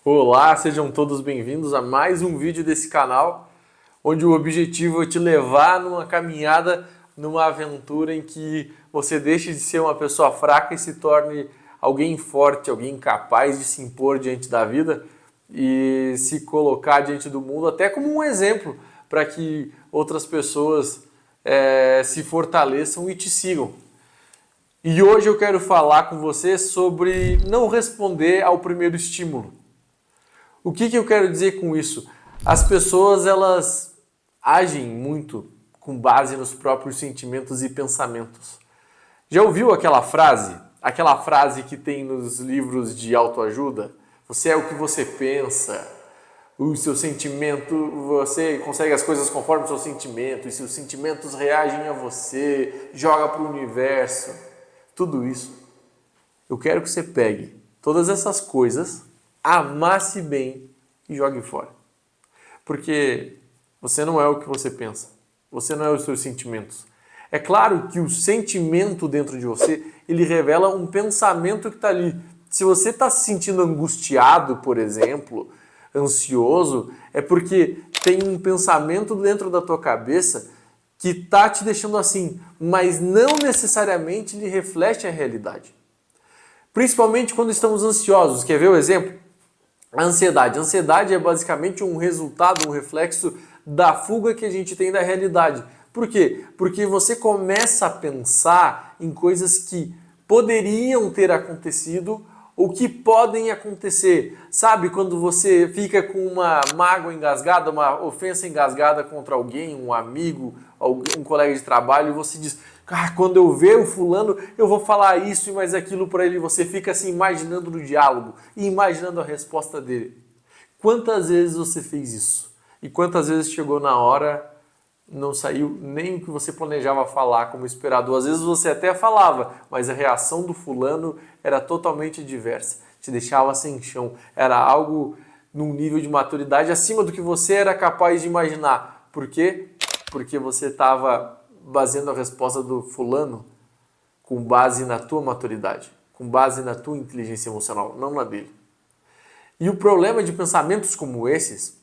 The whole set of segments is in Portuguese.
Olá, sejam todos bem-vindos a mais um vídeo desse canal, onde o objetivo é te levar numa caminhada, numa aventura em que você deixe de ser uma pessoa fraca e se torne alguém forte, alguém capaz de se impor diante da vida e se colocar diante do mundo até como um exemplo para que outras pessoas se fortaleçam e te sigam. E hoje eu quero falar com você sobre não responder ao primeiro estímulo. O que eu quero dizer com isso? As pessoas elas agem muito com base nos próprios sentimentos e pensamentos. Já ouviu aquela frase? Aquela frase que tem nos livros de autoajuda? Você é o que você pensa, o seu sentimento, você consegue as coisas conforme o seu sentimento, e seus sentimentos reagem a você, joga para o universo. Tudo isso. Eu quero que você pegue todas essas coisas, amasse bem e jogue fora. Porque você não é o que você pensa. Você não é os seus sentimentos. É claro que o sentimento dentro de você, ele revela um pensamento que está ali. Se você está se sentindo angustiado, por exemplo, ansioso, é porque tem um pensamento dentro da tua cabeça que está te deixando assim, mas não necessariamente lhe reflete a realidade. Principalmente quando estamos ansiosos. Quer ver o exemplo? A ansiedade. A ansiedade é basicamente um resultado, um reflexo da fuga que a gente tem da realidade. Por quê? Porque você começa a pensar em coisas que poderiam ter acontecido ou que podem acontecer. Sabe quando você fica com uma mágoa engasgada, uma ofensa engasgada contra alguém, um amigo, um colega de trabalho, e você diz: quando eu ver o fulano, eu vou falar isso e mais aquilo para ele. Você fica assim imaginando no diálogo e imaginando a resposta dele. Quantas vezes você fez isso? E quantas vezes chegou na hora, não saiu nem o que você planejava falar como esperado? Às vezes você até falava, mas a reação do fulano era totalmente diversa. Te deixava sem chão. Era algo num nível de maturidade acima do que você era capaz de imaginar. Por quê? Porque você estava baseando a resposta do fulano com base na tua maturidade, com base na tua inteligência emocional, não na dele. E o problema de pensamentos como esses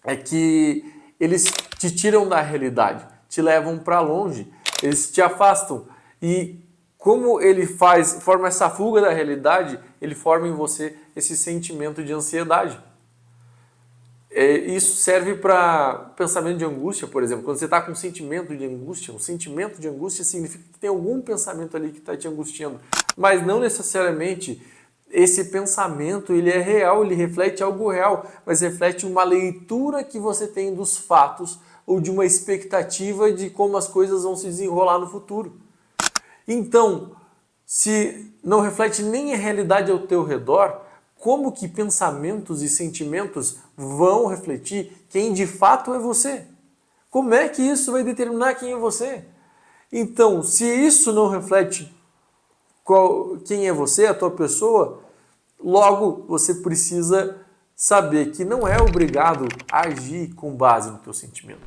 é que eles te tiram da realidade, te levam para longe, eles te afastam. E como ele forma essa fuga da realidade, ele forma em você esse sentimento de ansiedade. Isso serve para pensamento de angústia, por exemplo. Quando você está com um sentimento de angústia significa que tem algum pensamento ali que está te angustiando. Mas não necessariamente esse pensamento ele é real, ele reflete algo real, mas reflete uma leitura que você tem dos fatos ou de uma expectativa de como as coisas vão se desenrolar no futuro. Então, se não reflete nem a realidade ao teu redor, como que pensamentos e sentimentos vão refletir quem de fato é você? Como é que isso vai determinar quem é você? Então, se isso não reflete quem é você, a tua pessoa, logo você precisa saber que não é obrigado a agir com base no teu sentimento.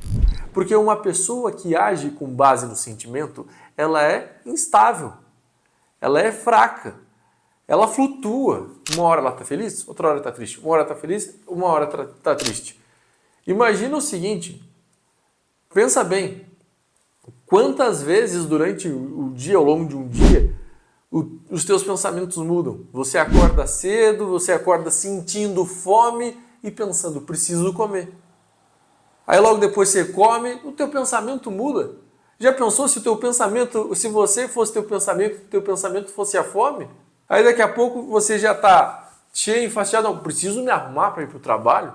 Porque uma pessoa que age com base no sentimento, ela é instável, ela é fraca. Ela flutua. Uma hora ela está feliz, outra hora está triste. Uma hora está feliz, uma hora está triste. Imagina o seguinte, pensa bem, quantas vezes durante o dia, ao longo de um dia, os teus pensamentos mudam. Você acorda cedo, você acorda sentindo fome e pensando, preciso comer. Aí logo depois você come, o teu pensamento muda. Já pensou se o teu pensamento, se você fosse teu pensamento fosse a fome? Aí daqui a pouco você já está cheio, enfastiado, não, preciso me arrumar para ir para o trabalho.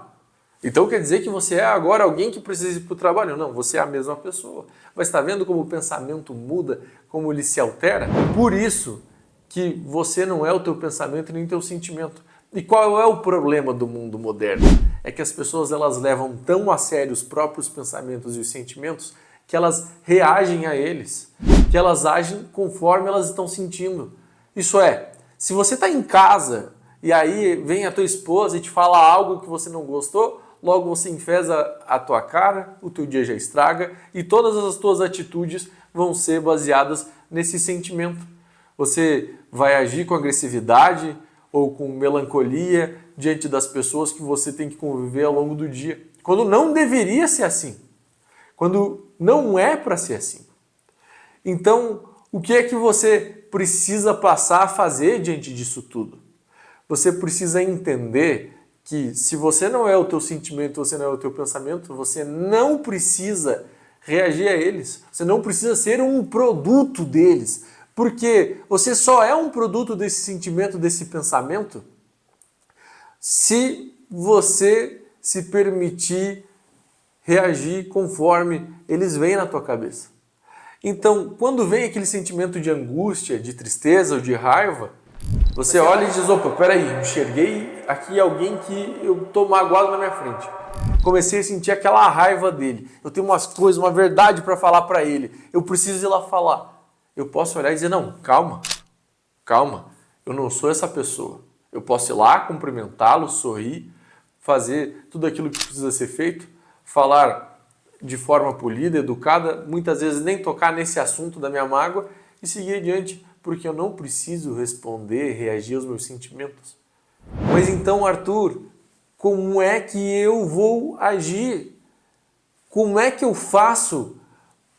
Então quer dizer que você é agora alguém que precisa ir para o trabalho? Não, você é a mesma pessoa. Mas está vendo como o pensamento muda, como ele se altera? Por isso que você não é o teu pensamento nem o teu sentimento. E qual é o problema do mundo moderno? É que as pessoas elas levam tão a sério os próprios pensamentos e os sentimentos que elas reagem a eles, que elas agem conforme elas estão sentindo. Isso é, se você está em casa e aí vem a tua esposa e te fala algo que você não gostou, logo você enfesa a tua cara, o teu dia já estraga e todas as tuas atitudes vão ser baseadas nesse sentimento. Você vai agir com agressividade ou com melancolia diante das pessoas que você tem que conviver ao longo do dia. Quando não deveria ser assim. Quando não é para ser assim. Então, o que é que você precisa passar a fazer diante disso tudo? Você precisa entender que se você não é o teu sentimento, você não é o teu pensamento, você não precisa reagir a eles. Você não precisa ser um produto deles. Porque você só é um produto desse sentimento, desse pensamento, se você se permitir reagir conforme eles vêm na tua cabeça. Então, quando vem aquele sentimento de angústia, de tristeza ou de raiva, você olha e diz, opa, peraí, enxerguei aqui alguém que eu tô magoado na minha frente. Comecei a sentir aquela raiva dele. Eu tenho umas coisas, uma verdade para falar para ele. Eu preciso ir lá falar. Eu posso olhar e dizer, não, calma, eu não sou essa pessoa. Eu posso ir lá, cumprimentá-lo, sorrir, fazer tudo aquilo que precisa ser feito, falar de forma polida, educada, muitas vezes nem tocar nesse assunto da minha mágoa e seguir adiante, porque eu não preciso responder, reagir aos meus sentimentos. Mas então, Arthur, como é que eu vou agir? Como é que eu faço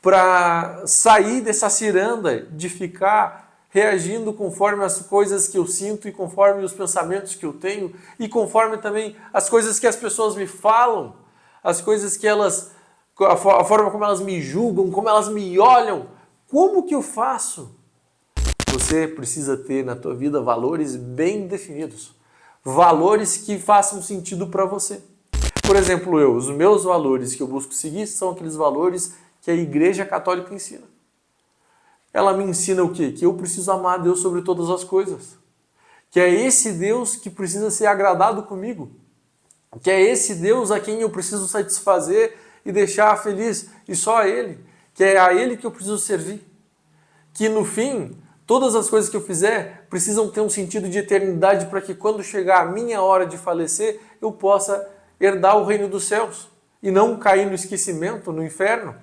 para sair dessa ciranda de ficar reagindo conforme as coisas que eu sinto e conforme os pensamentos que eu tenho e conforme também as coisas que as pessoas me falam, as coisas que elas, a forma como elas me julgam, como elas me olham? Como que eu faço? Você precisa ter na tua vida valores bem definidos, valores que façam sentido para você. Por exemplo, os meus valores que eu busco seguir são aqueles valores que a Igreja Católica ensina. Ela me ensina o quê? Que eu preciso amar a Deus sobre todas as coisas. Que é esse Deus que precisa ser agradado comigo. Que é esse Deus a quem eu preciso satisfazer e deixar feliz, e só a Ele. Que é a Ele que eu preciso servir. Que no fim, todas as coisas que eu fizer precisam ter um sentido de eternidade para que quando chegar a minha hora de falecer, eu possa herdar o reino dos céus e não cair no esquecimento, no inferno.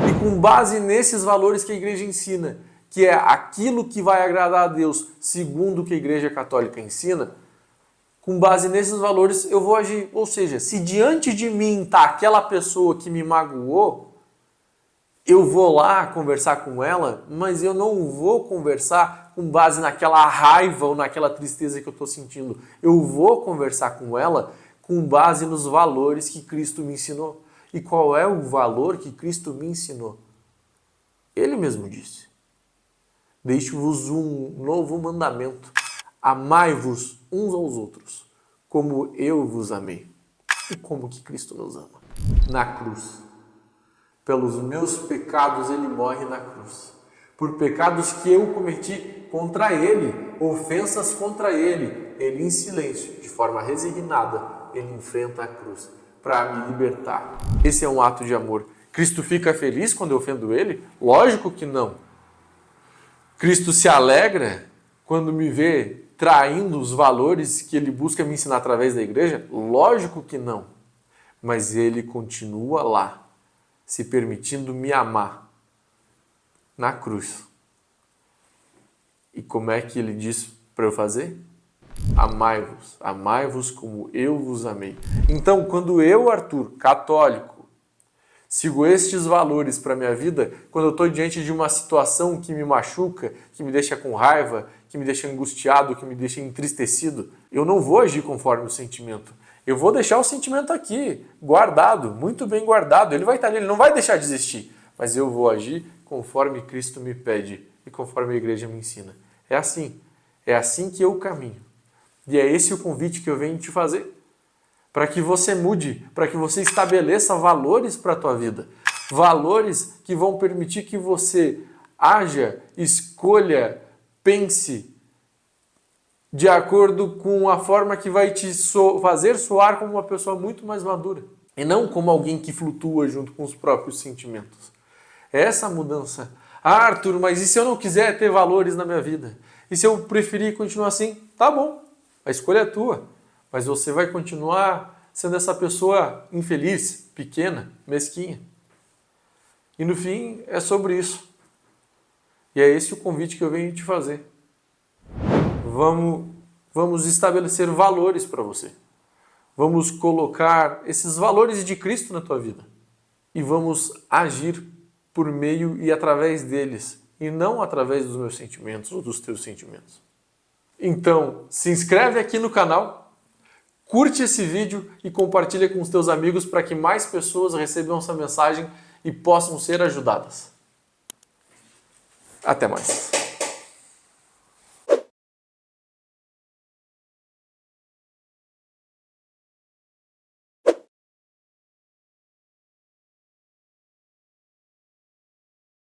E com base nesses valores que a igreja ensina, que é aquilo que vai agradar a Deus, segundo o que a Igreja Católica ensina, com base nesses valores eu vou agir. Ou seja, se diante de mim está aquela pessoa que me magoou, eu vou lá conversar com ela, mas eu não vou conversar com base naquela raiva ou naquela tristeza que eu estou sentindo. Eu vou conversar com ela com base nos valores que Cristo me ensinou. E qual é o valor que Cristo me ensinou? Ele mesmo disse: deixo-vos um novo mandamento. Amai-vos uns aos outros, como eu vos amei. E como que Cristo nos ama? Na cruz. Pelos meus pecados ele morre na cruz. Por pecados que eu cometi contra ele, ofensas contra ele, ele em silêncio, de forma resignada, ele enfrenta a cruz para me libertar. Esse é um ato de amor. Cristo fica feliz quando eu ofendo ele? Lógico que não. Cristo se alegra quando me vê traindo os valores que ele busca me ensinar através da igreja? Lógico que não. Mas ele continua lá, se permitindo me amar na cruz. E como é que ele diz para eu fazer? Amai-vos, amai-vos como eu vos amei. Então, quando eu, Arthur, católico, sigo estes valores para a minha vida, quando eu estou diante de uma situação que me machuca, que me deixa com raiva, que me deixa angustiado, que me deixa entristecido, eu não vou agir conforme o sentimento. Eu vou deixar o sentimento aqui, guardado, muito bem guardado. Ele vai estar ali, ele não vai deixar de existir. Mas eu vou agir conforme Cristo me pede e conforme a igreja me ensina. É assim que eu caminho. E é esse o convite que eu venho te fazer. Para que você mude, para que você estabeleça valores para a tua vida. Valores que vão permitir que você haja, escolha, pense de acordo com a forma que vai te fazer soar como uma pessoa muito mais madura. E não como alguém que flutua junto com os próprios sentimentos. É essa mudança. Ah, Arthur, mas e se eu não quiser ter valores na minha vida? E se eu preferir continuar assim? Tá bom, a escolha é tua. Mas você vai continuar sendo essa pessoa infeliz, pequena, mesquinha. E no fim é sobre isso. E é esse o convite que eu venho te fazer. Vamos vamos estabelecer valores para você. Vamos colocar esses valores de Cristo na tua vida. E vamos agir por meio e através deles, e não através dos meus sentimentos ou dos teus sentimentos. Então, se inscreve aqui no canal, curte esse vídeo e compartilha com os teus amigos para que mais pessoas recebam essa mensagem e possam ser ajudadas. Até mais.